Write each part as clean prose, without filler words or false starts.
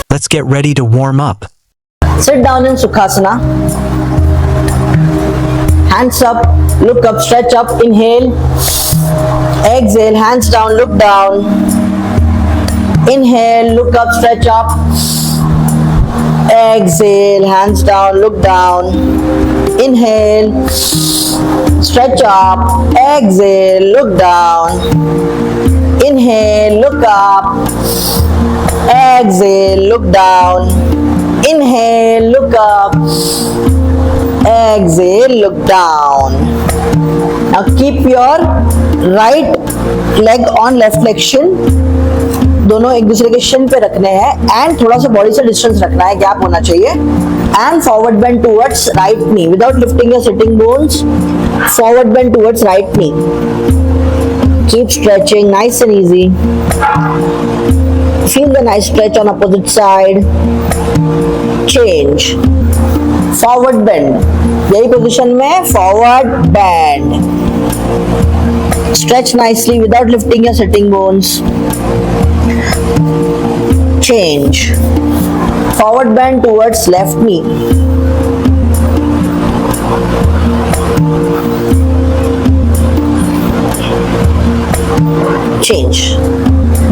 Let's get ready to warm up. Sit down in Sukhasana. Hands up, look up, stretch up, inhale. Exhale, hands down, look down. Inhale, look up, stretch up. Exhale, hands down, look down. Inhale, stretch up. Exhale, look down. Inhale, look up. Exhale, look down. Inhale, look up. Exhale, look down. Now keep your right leg on left leg shin. दोनों एक दूसरे के Shin पे रखने हैं and थोड़ा सा body से डिस्टेंस रखना है, गैप होना चाहिए. And forward bend towards right knee without lifting your sitting bones. Forward bend towards right knee. Keep stretching, nice and easy. Feel the nice stretch on opposite side. Change. Forward bend. यही position में forward bend. Stretch nicely without lifting your sitting bones. Change. Forward bend towards left knee. Change.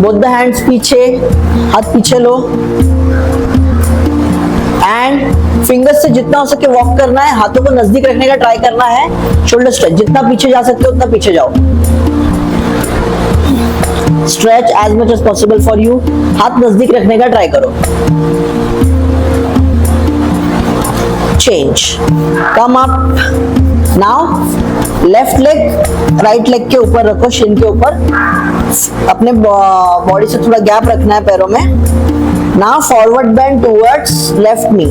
Both the hands पीछे, हाथ पीछे लो and fingers से जितना हो सके walk करना है. हाथों को नजदीक रखने का ट्राई करना है. शोल्डर स्ट्रेच, जितना पीछे जा सकते हो उतना पीछे जाओ. Stretch as much as possible for you. हाथ नजदीक रखने का ट्राई करो. Change. Come up. Now left leg right leg के ऊपर रखो, शिन के ऊपर. अपने बॉडी से थोड़ा गैप रखना है पैरों में. Now forward bend towards left knee.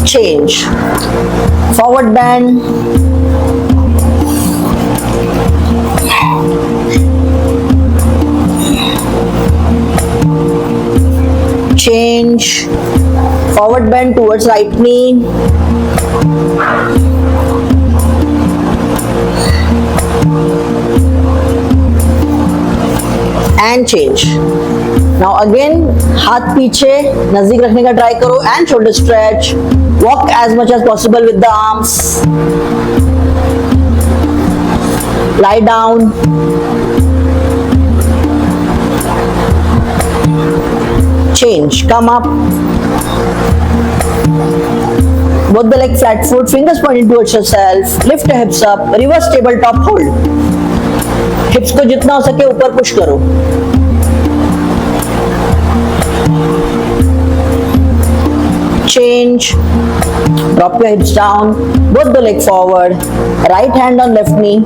Change. Forward bend. Change. Forward bend towards right knee. And change. Now again, हाथ पीछे नजदीक रखने का ट्राई करो and shoulder stretch. Walk as much as possible with the arms. Lie down. Change. Come up. Both the leg flat foot, fingers pointing towards yourself. Lift your hips up. Reverse tabletop hold. Hips को जितना हो सके ऊपर push करो. Change. Drop your hips down. Both the leg forward. Right hand on left knee.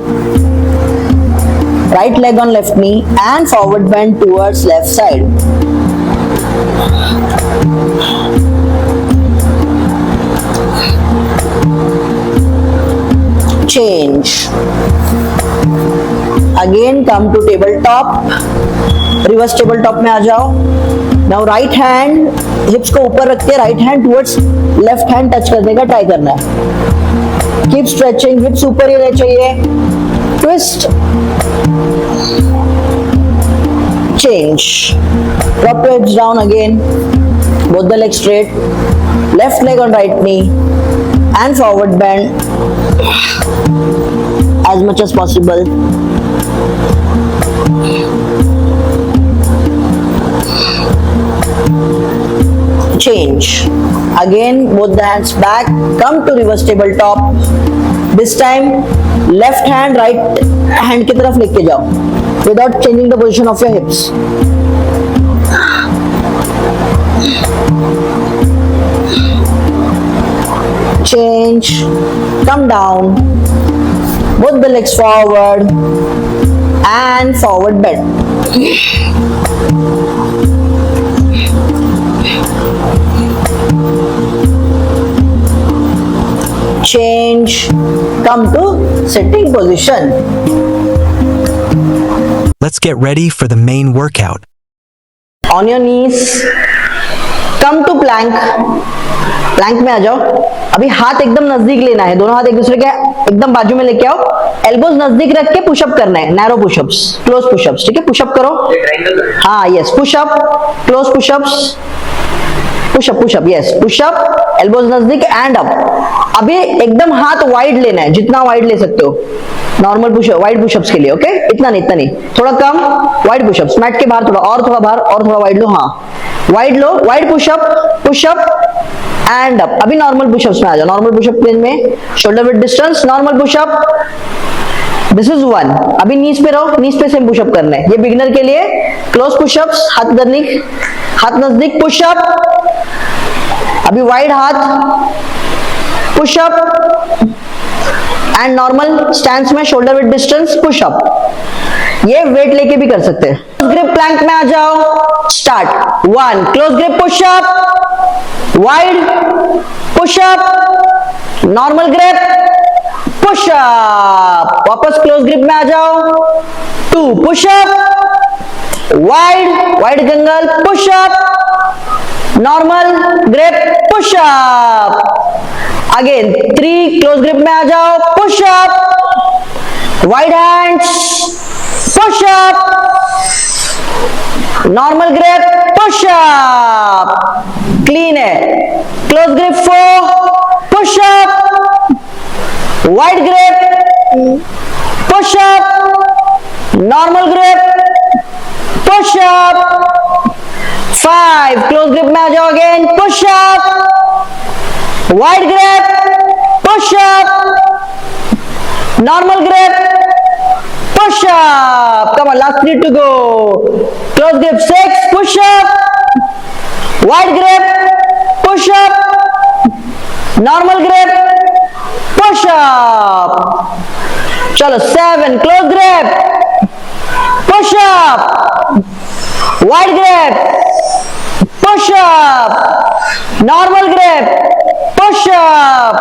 Right leg on left knee and forward bend towards left side. Change. Again come to tabletop. Reverse tabletop में आ जाओ. Now right hand hips को ऊपर रख के right hand towards left hand touch करने का try करना है. Keep stretching. hips ऊपर ही रहना चाहिए. Twist. Change. Drop your hips down again. Both the legs straight. Left leg on right knee and forward bend as much as possible. Change. Again, both the hands back. Come to reverse tabletop. This time, left hand right hand की तरफ लेके जाओ without changing the position of your hips. Change. Come down. Both the legs forward and forward bend. Change. Come to sitting position. Let's get ready for the main workout. On your knees, come to plank. Plank में आ जाओ। अभी हाथ एकदम नजदीक लेना है, दोनों हाथ एक दूसरे के एकदम बाजू में लेके आओ, एल्बोज नजदीक रख के पुशअप करना है, नैरो पुशअप्स, क्लोज पुशअप्स, ठीक है? पुशअप करो। हाँ yes, pushup, close pushups, pushup pushup, yes pushup, elbows नजदीक एंड अप। अभी एकदम हाथ वाइड लेना है, जितना वाइड ले सकते हो नॉर्मल पुशअप, वाइड पुशअप्स के लिए, ओके? इतना नहीं, इतना नहीं, थोड़ा कम वाइड पुशअप्स, मैट के बाहर थोड़ा और, थोड़ा बाहर और, थोड़ा वाइड लो, हाँ वाइड लो, wide pushup, pushup and up. अभी नॉर्मल पुशअप्स में आ जाओ, नॉर्मल पुशअप प्लेन में, shoulder width distance, normal pushup, this is one. अभी नीज पे रहो, नीज पे सेम पुशअप करना है, ये बिगिनर के लिए। क्लोज पुशअप्स, हाथ नजदीक, हाथ नजदीक, पुशअप, अभी वाइड हाथ, पुशअप एंड नॉर्मल स्टैंस में शोल्डर विद डिस्टेंस, पुशअप। ये वेट लेके भी कर सकते हैं। क्लोज ग्रिप प्लैंक में आ जाओ, start. One, close grip push-up, wide push-up, normal grip, push-up, वापस क्लोज ग्रिप में आ जाओ। टू, पुशअप, वाइड, वाइड कंगल, push-up, normal grip, push-up. Again three, close grip में आ जाओ, push-up, wide hands, push-up, normal grip, push-up, clean है। Close grip 4, push-up, wide grip, push-up, normal grip, push-up. 5, close grip में आ जाओ, again push-up, wide grip, push-up, normal grip, push-up. Come on, last 3 to go. Close grip 6, push-up, wide grip, push-up, normal grip, push-up. चलो 7, close grip, push-up, wide grip, push-up, normal grip, push-up.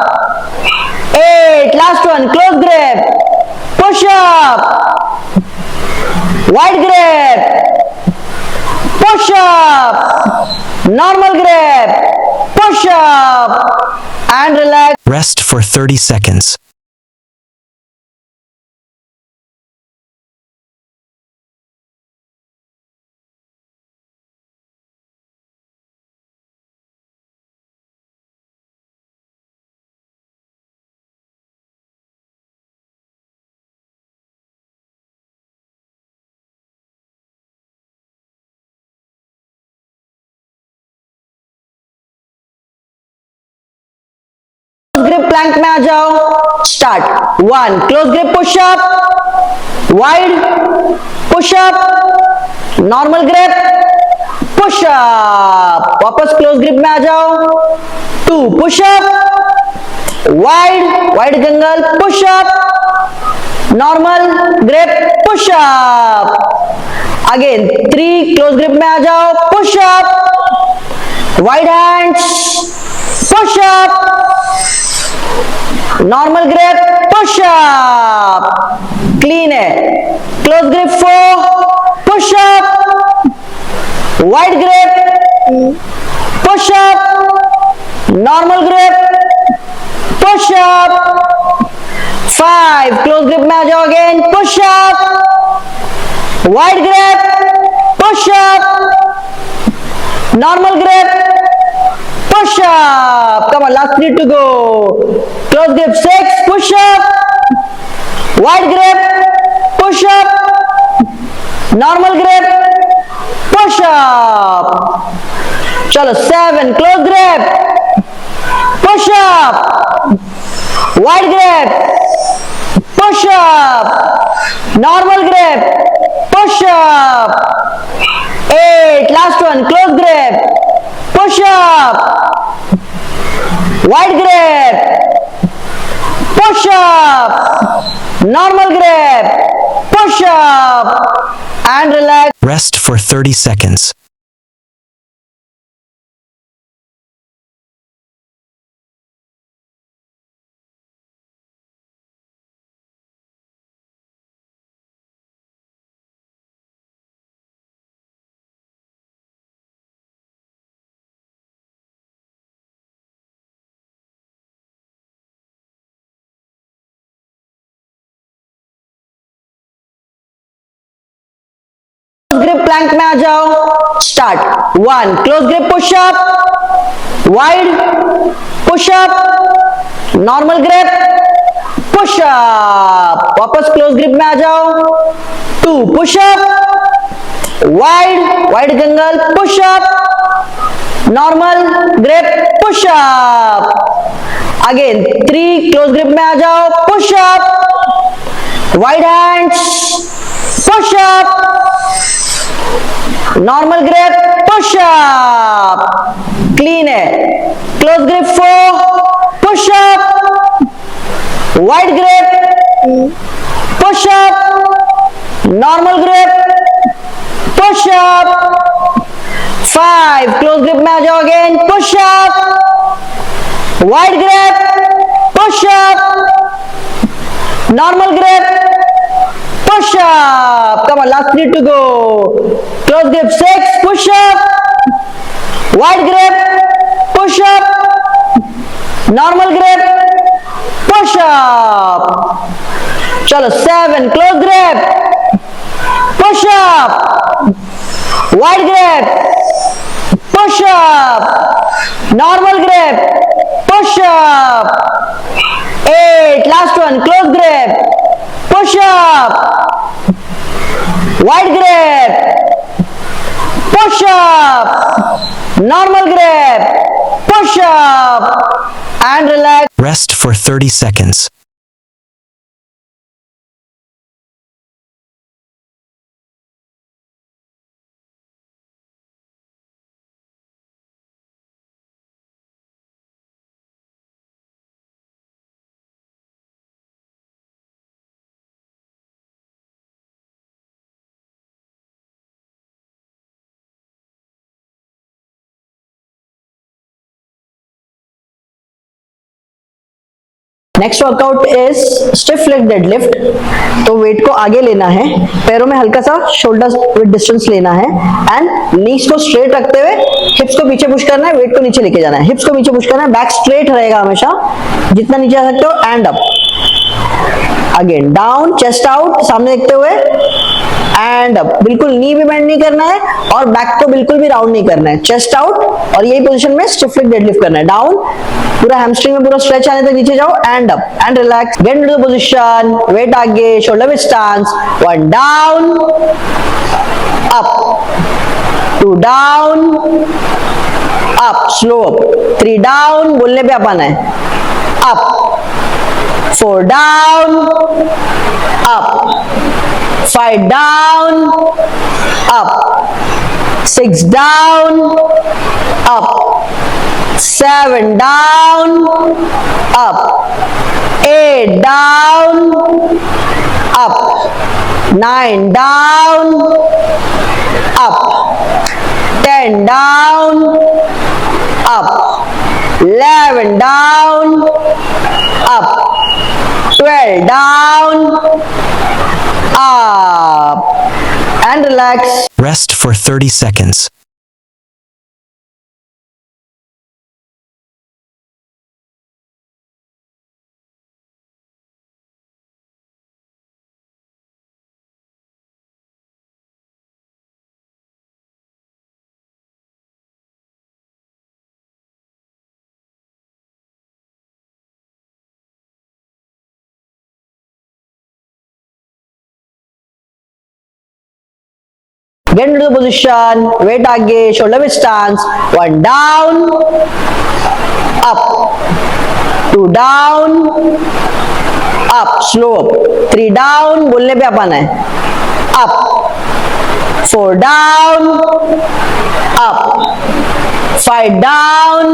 8, last one, close grip, push-up, wide grip, push-up, normal grip, push-up, and relax. Rest for 30 seconds. Grip plank में आ जाओ, start. 1, close grip push-up, wide push-up, normal grip, push-up, वापस close grip में आ जाओ। 2, push-up, wide, wide कंगल, push-up, normal grip, push-up. Again 3, close grip में आ जाओ, push-up, wide hands, push-up, normal grip, push-up, clean है। Close grip 4, push-up, wide grip, push-up, normal grip, push-up. 5, close grip में आ जाओ, again push-up, wide grip, push-up, normal grip, push-up. Come on, last 3 to go. Close grip 6, push-up, wide grip, push-up, normal grip, push-up. चलो 7, close grip, push-up, wide grip, push-up, normal grip, push-up. 8, last one, close grip, push-up, wide grip, push-up, normal grip, push-up, and relax. Rest for 30 seconds. Grip plank में आ जाओ, start. 1 close grip push-up, wide push-up, normal grip push-up, वापस close grip में आ जाओ। 2 push-up, wide जंगल push-up, normal grip push-up, again 3 close grip में आ जाओ, push-up, wide hands push-up, normal grip push-up, clean है। Close grip 4 push-up, wide grip push-up, normal grip push-up, 5 close grip में आ जाओ, again push-up, wide grip push-up, normal grip push-up. Come on, last 3 to go. Close grip 6, push-up, wide grip, push-up, normal grip, push-up. चलो 7, close grip, push-up, wide grip, push-up, normal grip, push-up. 8, last one, close grip, push-up, wide grip, push-up, normal grip, push-up, and relax. Rest for 30 seconds. Next workout is stiff leg deadlift. तो wait को आगे लेना है, पैरों में हल्का सा shoulder distance लेना है एंड नीज को स्ट्रेट रखते हुए हिप्स को पीछे पुश करना है, वेट को नीचे लेके जाना है, हिप्स को पीछे पुश करना है, बैक स्ट्रेट रहेगा हमेशा, जितना नीचे आ सकते हो, and up, again down, chest out, सामने देखते हुए, एंड अप, बिल्कुल नी भी बेंड नहीं करना है और बैक को बिल्कुल भी राउंड नहीं करना है, चेस्ट आउट, और यही पोजीशन में स्टिफ लेग डेडलिफ्ट करना है, डाउन, पूरा हैमस्ट्रिंग में पूरा स्ट्रेच आने तक नीचे जाओ, and up and relax, get into the position, wait आगे, shoulder width stance, 1 down, up, 2 डाउन, अप, स्लो अप, 3 डाउन, बोलने पे अपन है, up, 4 down, up, 5 down, up, 6 down, up, 7 down, up, 8 down, up, 9 down, up, 10 down, up, 11 down, up, 12 down, up, and relax. Rest for 30 seconds. Get into the position, weight आगे, shoulder with stance, 1 down, up, 2 down, up, slow up, 3 down, बोलने पे अपन है, up, 4 down, up, 5 down,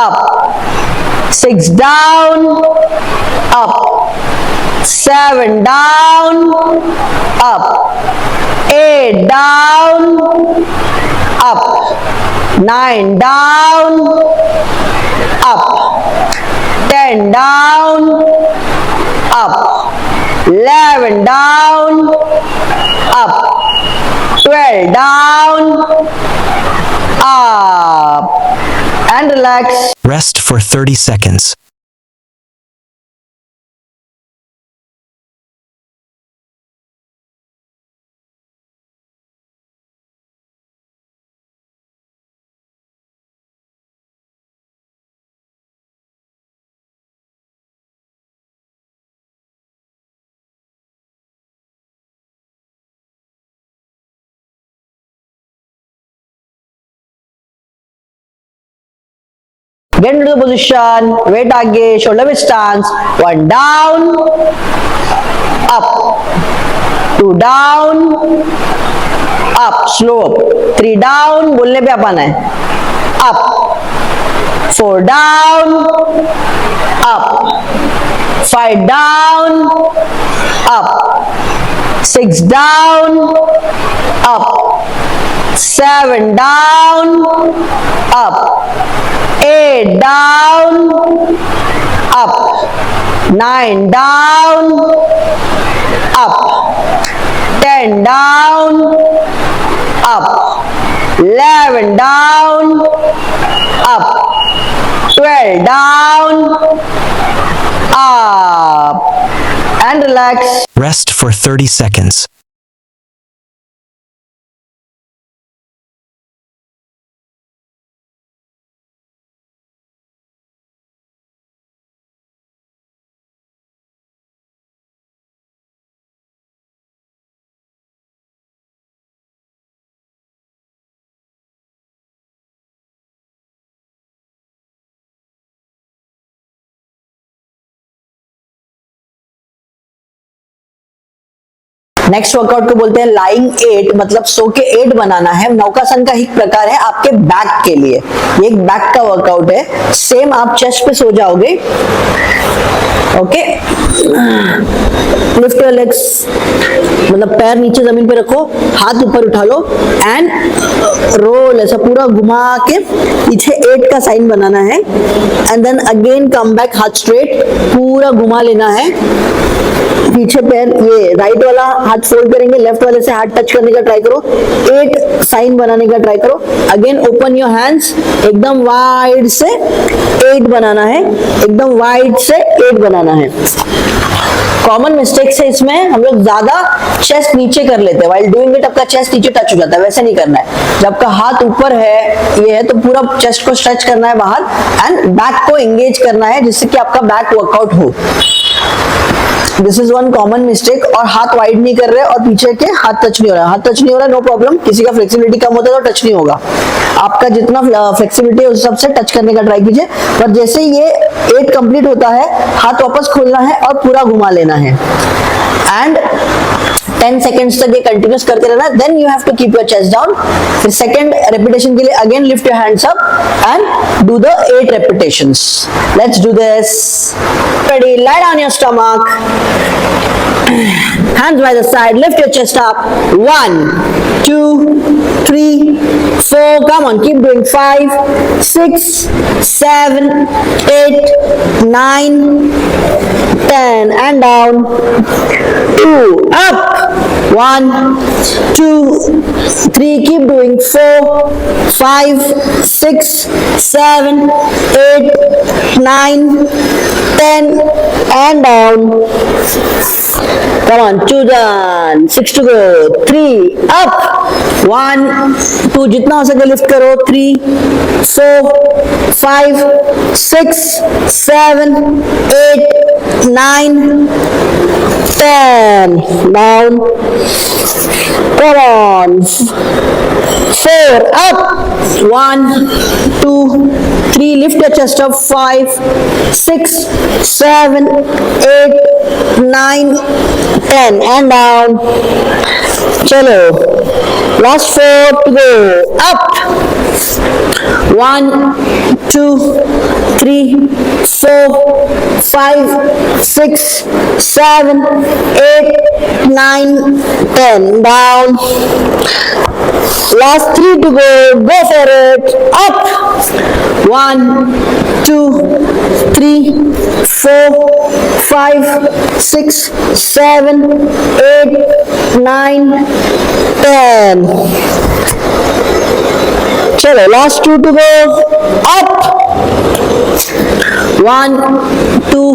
up, 6 down, up, 7 down, up, 8 down, up, 9 down, up, 10 down, up, 11 down, up, 12 down, up, and relax. Rest for 30 seconds. Get into the position, weight आगे, shoulder width stance, 1 down, up, 2 down, up, slow up, 3 down, बोलने पे अपन है, up, 4 down, up, 5 down, up, 6 down, up, 7 down, up, 8 down, up, 9 down, up, 10 down, up, 11 down, up, 12 down, up, and relax. Rest for 30 seconds. Next workout को बोलते हैं lying 8, मतलब सो के 8 बनाना है। नौकासन का ही प्रकार है आपके बैक के लिए, ये एक बैक का वर्कआउट है। सेम आप चेस्ट पे सो जाओगे, ओके। लिफ्ट योर लेग्स, मतलब पैर नीचे जमीन पे रखो, हाथ ऊपर उठा लो एंड रोल, ऐसा पूरा घुमा के पीछे 8 का साइन बनाना है and then again come back, हाथ स्ट्रेट, पूरा घुमा लेना है। पीछे पैर, ये राइट वाला हाथ फोल्ड करेंगे, लेफ्ट वाले से हाथ टच करने का ट्राई करो, 8 साइन बनाने का ट्राई करो। अगेन ओपन योर हैंड्स, एकदम वाइड से 8 बनाना है, एकदम वाइड से 8 बनाना है। कॉमन मिस्टेक्स है इसमें, हम लोग ज्यादा चेस्ट नीचे कर लेते हैं, व्हाइल डूइंग इट आपका चेस्ट नीचे टच हो जाता है, वैसे नहीं करना है। जब आपका हाथ ऊपर है, ये है, तो पूरा चेस्ट को स्ट्रेच करना है बाहर एंड बैक को एंगेज करना है, जिससे कि आपका बैक वर्कआउट हो। This is one common mistake. और हाथ वाइड नहीं कर रहे और पीछे के हाथ टच नहीं हो रहा, हाथ टच नहीं हो रहा, नो प्रॉब्लम। किसी का फ्लेक्सिबिलिटी कम होता है तो टच नहीं होगा, आपका जितना फ्लेक्सिबिलिटी है उस हिसाब से टच करने का ट्राई कीजिए। पर जैसे ये 8 कंप्लीट होता है, हाथ वापस खोलना है और पूरा घुमा लेना है एंड 10 सेकेंड्स तक ये कंटिन्यूस करते रहना। Then you have to keep your chest down. फिर सेकंड रेपिटेशन के लिए again lift your hands up and do the 8 repetitions. Let's do this. Ready, lie down your stomach, hands by the side, lift your chest up, 1 2 3 4, come on, keep doing, 5 6 7 8 9 10 and down, 2 up, 1 2 3, keep doing, 4 5 6 7 8 9 10 and down. Come on, 2 done, 6 to go, 3 up, 1 2, जितना हो सके lift करो, 3 4 5 6 7 8 9 10 down. Come on, 4 up, 1 2 3, lift your chest up, 5 6 7 8 9 10 and down. चलो, last 4 to go, up, 1 2 3 4 5 6 7 8 9 10 down. Last 3 to go for it, up, 1 2 3 4 5 6 7 8 9 10. चलो, last 2 to go, up, 1 2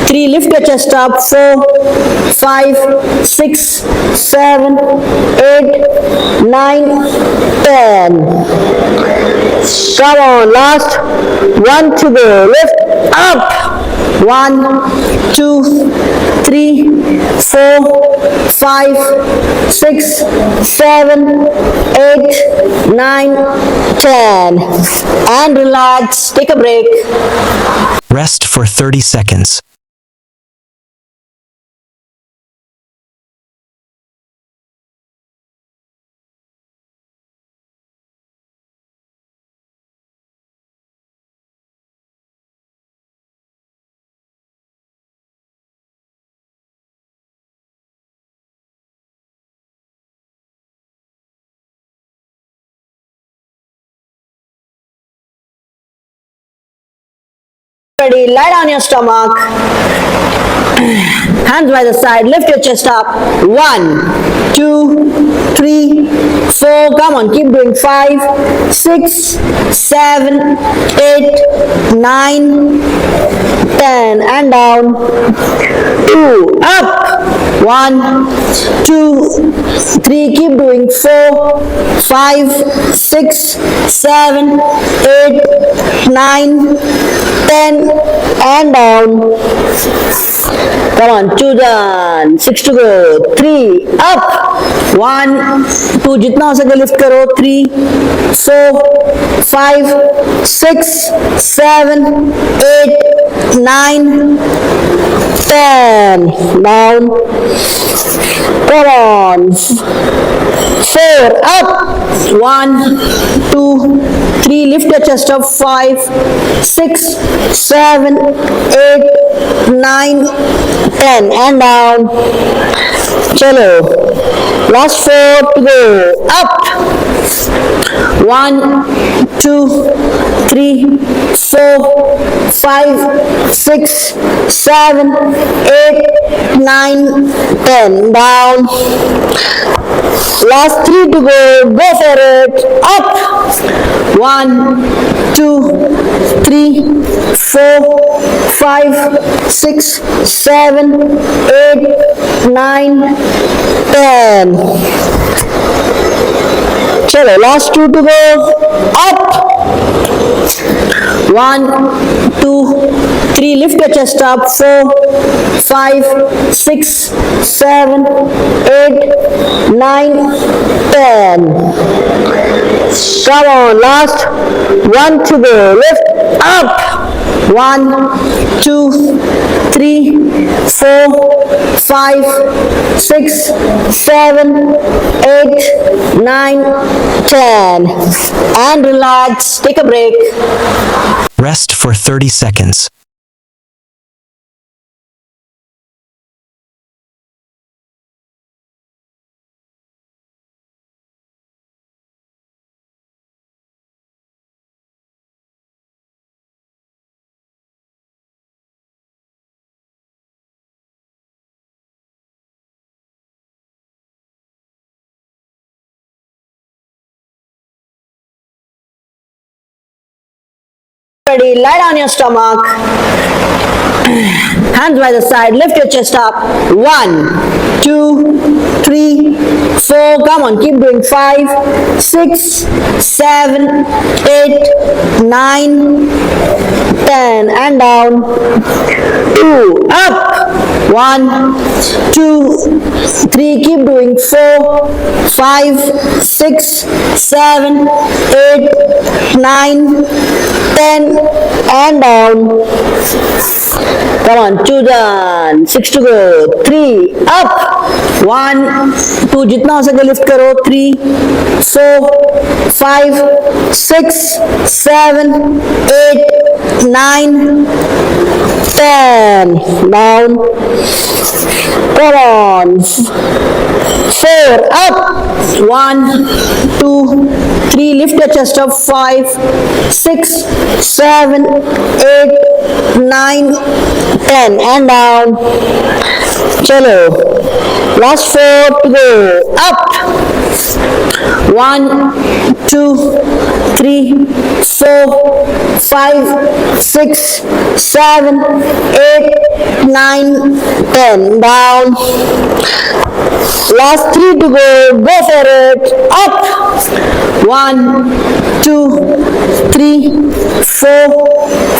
3, lift your chest up, 4 5 6 7 8 9 10. Come on, last 1 to go, lift up, 1 2 3 4 5, 6, 7, 8, 9, 10. And relax. Take a break. Rest for 30 seconds. Ready, lie down your stomach. Hands by the side, lift your chest up. 1, 2, 3, 4. Come on, keep doing. 5, 6, 7, 8, 9, 10. And down. 2, up. 1, 2, 3. Keep doing. 4, 5, 6, 7, 8, 9, 10. And down. Come on, 2 done. 6 to go. 3 up. 1, 2. जितना हो सके lift करो. 3, 4, 5, 6, 7, 8, 9, 10. Down. Come on. 4 up. 1, 2, 3. Lift your chest up. 5, 6, 7, 8, 9, 10. And down. Chalo. Last 4 to go. Up. 1, 2, 3, 4, 5, 6, 7, 8, 9, 10. Down. Last 3 to go. Go for it. Up. 1, 2, 3, 4, 5, 6, 7, 8, 9, 10. Chalo, last 2 to go. Up. 1, 2, 3. Lift your chest up. 4, 5, 6, 7, 8, 9, 10. Come on, last 1 to go. Lift up. 1, 2, 3, 4, 5, 6, 7, 8, 9, 10. And relax. Take a break. Rest for 30 seconds. Ready, lie down your stomach. Hands by the side, lift your chest up. 1, 2, 3, 4. Come on, keep doing. 5, 6, 7, 8, 9, 10. And down. 2 up. 1, 2, 3. Keep doing. 4, 5, 6, 7, 8, 9, 10. And down. Come on, 2 done. 6 to go. 3 up. 1, 2. जितना हो सके lift करो. 3, 4, 5, 6, 7, 8, 9, 10. Down. Come on. 4 up. 1, 2, 3. Lift your chest up. 5, 6, 7, 8, 9, 10. And down. Chalo. Last 4 to go. Up. 1, 2, 3, 4, 5, 6, 7, 8, 9, 10. Down. Last 3 to go. Go for it. Up. 1, 2, 3, 4,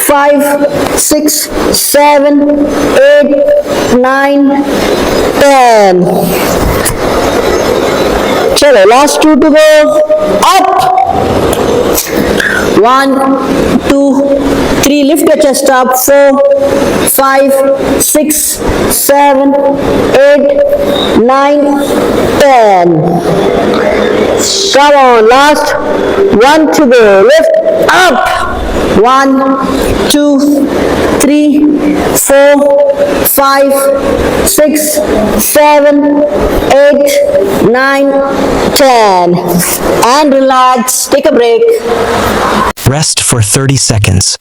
5, 6, 7, 8, 9, 10. चलो last 2 to go. Up. 1, 2, 3. Lift your chest up. 4, 5, 6, 7, 8, 9, 10. Come on, last 1 to go. Lift up. 1, 2, 3, 4, 5, 6, 7, 8, 9, 10. And relax. Take a break. Rest for 30 seconds.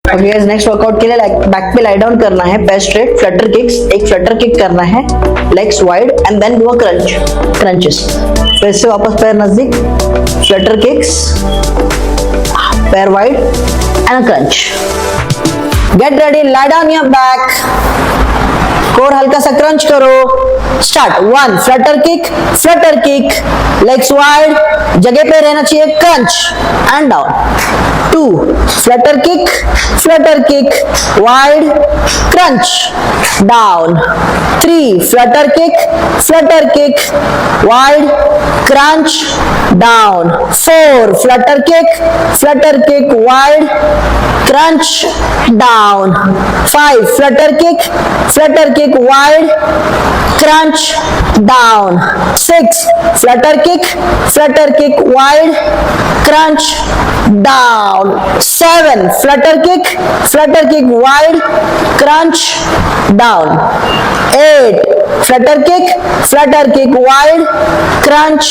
Okay guys, next workout के लिए back पे lie down करना है, पैर straight, flutter kicks, एक flutter kick करना है, legs wide and then do a crunches. फिर से वापस पैर नजदीक, फ्लटर किक्स, पैर wide and a crunch. Get ready, lie down your back, core हल्का सा क्रंच करो। Start. 1, flutter kick, legs wide, जगह पे रहना चाहिए, crunch and down. 2, Flutter kick, wide, crunch, down. 3, Flutter kick, wide, crunch, down. 4, Flutter kick, wide, crunch, down. 5, Flutter kick, wide, crunch, down. 6, Flutter kick, wide, crunch, down. 7, Flutter kick, wide, crunch, down. 8, Flutter kick, wide, crunch,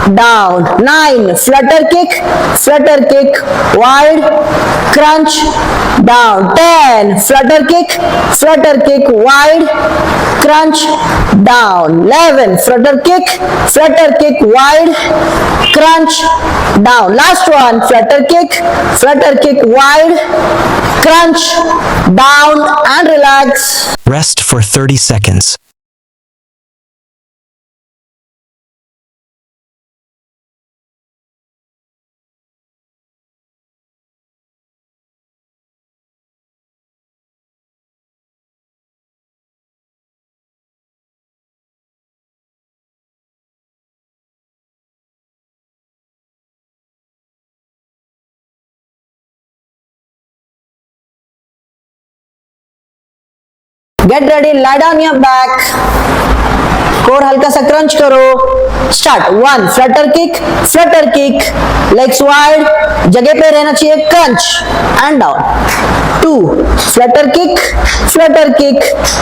down. 9, Flutter kick, wide, crunch, down. 10, Flutter kick, wide, crunch, down. 11, Flutter kick, wide, crunch, down. Last one, Flutter kick, wide, crunch, down and relax. Rest for 30 seconds. Get ready, lie down your back, core हल्का सा crunch करो। Start. 1, flutter kick, legs wide, जगह पे रहना चाहिए, crunch and down. 2, Flutter kick,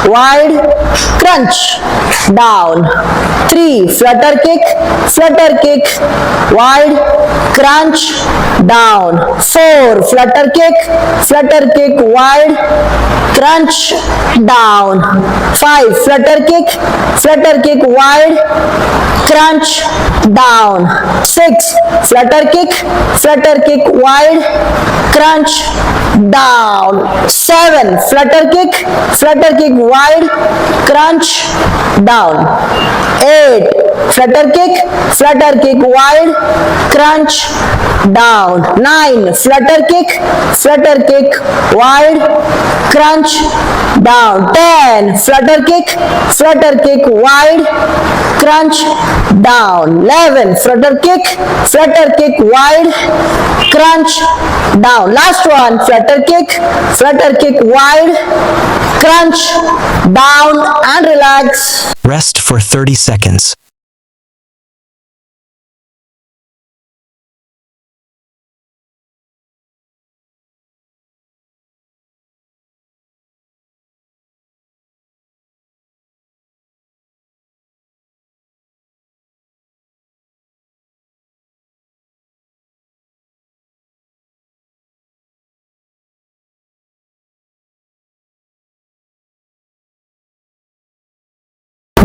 wide, crunch, down. 3, Flutter kick, wide, crunch, down. 4, Flutter kick, wide, crunch, down. 5, Flutter kick, wide, crunch, down. 6, Flutter kick, wide, crunch, down. 7, Flutter kick, wide, crunch, down. 8, Flutter kick, wide, crunch, down. 9, Flutter kick, wide, crunch, down. 10, Flutter kick, wide, crunch, down. 11, Flutter kick, wide, crunch, down. Last one, Flutter kick, wide, crunch, down and relax. Rest for 30 seconds.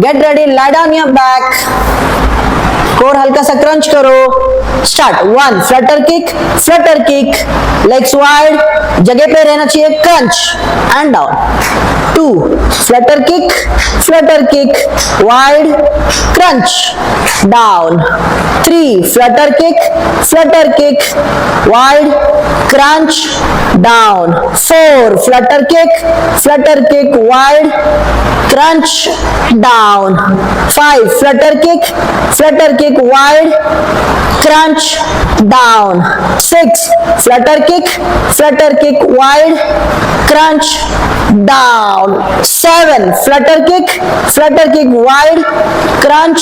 Get ready, lie down your back. Core हल्का सा crunch करो. Start. 1 flutter kick, legs wide, जगह पे रहना चाहिए, crunch and down. 2 Flutter kick, wide, crunch, down. 3 Flutter kick, wide, crunch, down. 4 Flutter kick, wide, crunch, down. 5 Flutter kick, wide, crunch, down. 6 Flutter kick, wide, crunch, down. 7 Flutter kick, wide, crunch,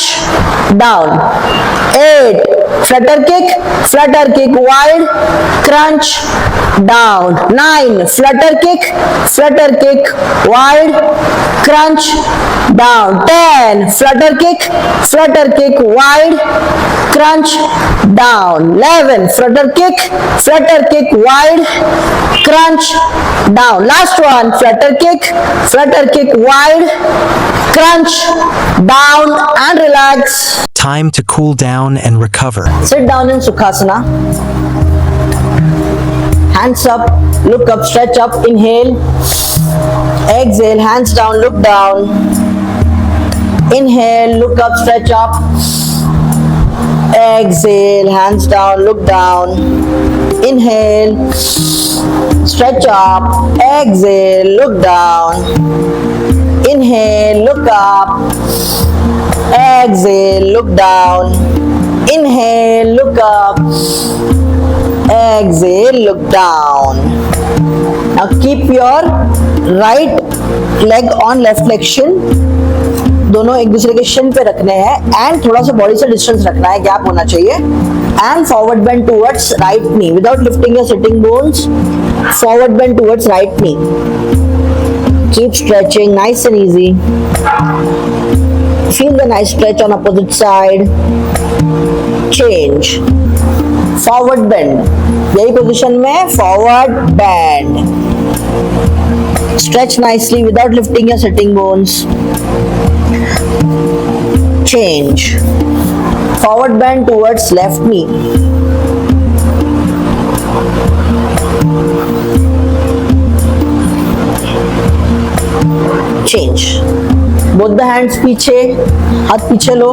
down. 8 Flutter kick, wide, crunch, down. 9 Flutter kick, wide, crunch, down. 10 Flutter kick, wide, crunch, down. 11 Flutter kick, wide, crunch, down. Last one, Flutter kick, wide, crunch, down and relax. Time to cool down and recover. Sit down in Sukhasana. Hands up, look up, stretch up, inhale. Exhale, hands down, look down. Inhale, look up, stretch up. Exhale, hands down, look down. Inhale, stretch up. Exhale, look down. Inhale, look up. Exhale, look down. Inhale, look up. Exhale, look down. Now keep your right leg on left flexion. दोनों एक दूसरे के Shin पे रखने हैं and थोड़ा सा body से डिस्टेंस रखना है, गैप होना चाहिए. And forward bend towards right knee without lifting your sitting bones. Forward bend towards right knee. Keep stretching, nice and easy. Feel the nice stretch on opposite side. Change. Forward bend. यही position में forward bend. Stretch nicely without lifting your sitting bones. Change. Forward bend towards left knee. Change. Both the hands पीछे, हाथ पीछे लो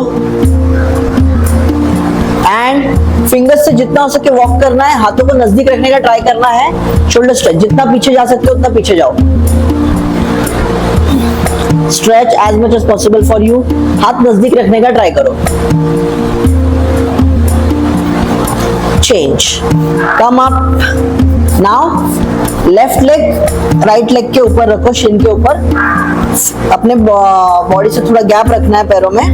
and fingers से जितना हो सके walk करना है. हाथों को नजदीक रखने का ट्राई करना है. शोल्डर स्ट्रेच, जितना पीछे जा सकते हो उतना पीछे जाओ. Stretch as much as possible for you. हाथ नजदीक रखने का ट्राई करो. Change. Come up. Now left leg right leg के ऊपर रखो, शिन के ऊपर. अपने बॉडी से थोड़ा गैप रखना है पैरों में.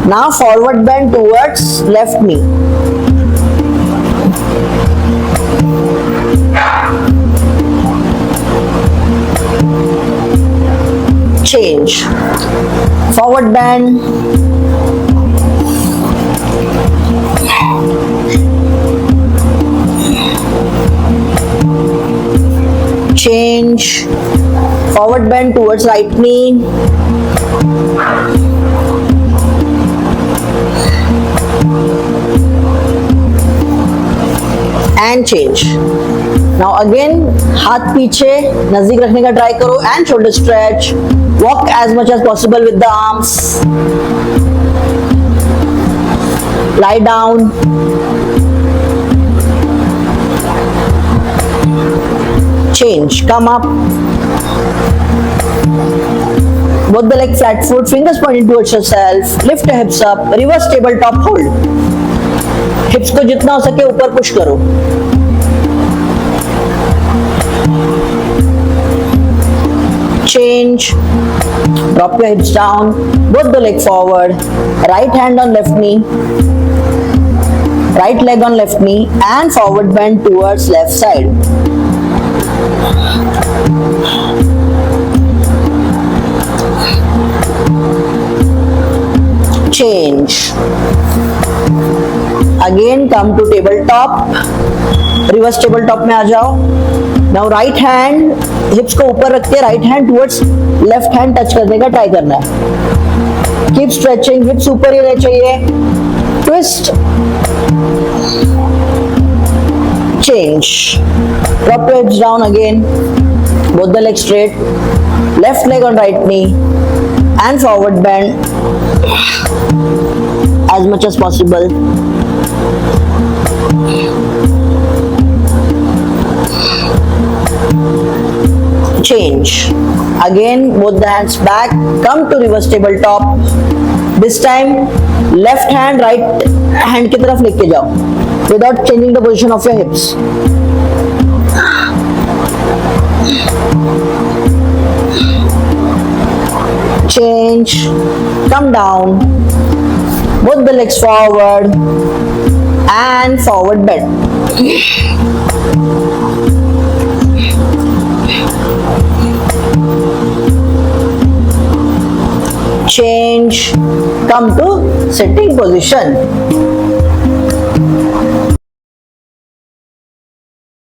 Now forward bend towards left knee. Change. Forward bend. Change. Forward bend towards right knee. And change. Now again, हाथ पीछे नजदीक रखने का ट्राई करो and shoulder stretch. Walk as much as possible with the arms. Lie down. Change. Come up. Both the legs flat foot, fingers pointing towards yourself. Lift your hips up. Reverse tabletop hold. Hips को जितना हो सके ऊपर push करो. Change. Drop your hips down. Both the leg forward. Right hand on left knee. Right leg on left knee and forward bend towards left side. Change. Again come to tabletop. Reverse table top में आ जाओ. Now right hand हिप्स को ऊपर रख के right hand towards left hand touch करने का try करना है. कीप स्ट्रेचिंग, हिप्स ऊपर ही रहने चाहिए. Twist, change, drop your hips down again, both the legs straight, left leg on right knee and forward bend as much as possible. Change again, both the hands back, come to reverse tabletop. This time left hand right hand की तरफ लेके जाओ without changing the position of your hips. Change, come down, both the legs forward and forward bend. Change, come to sitting position.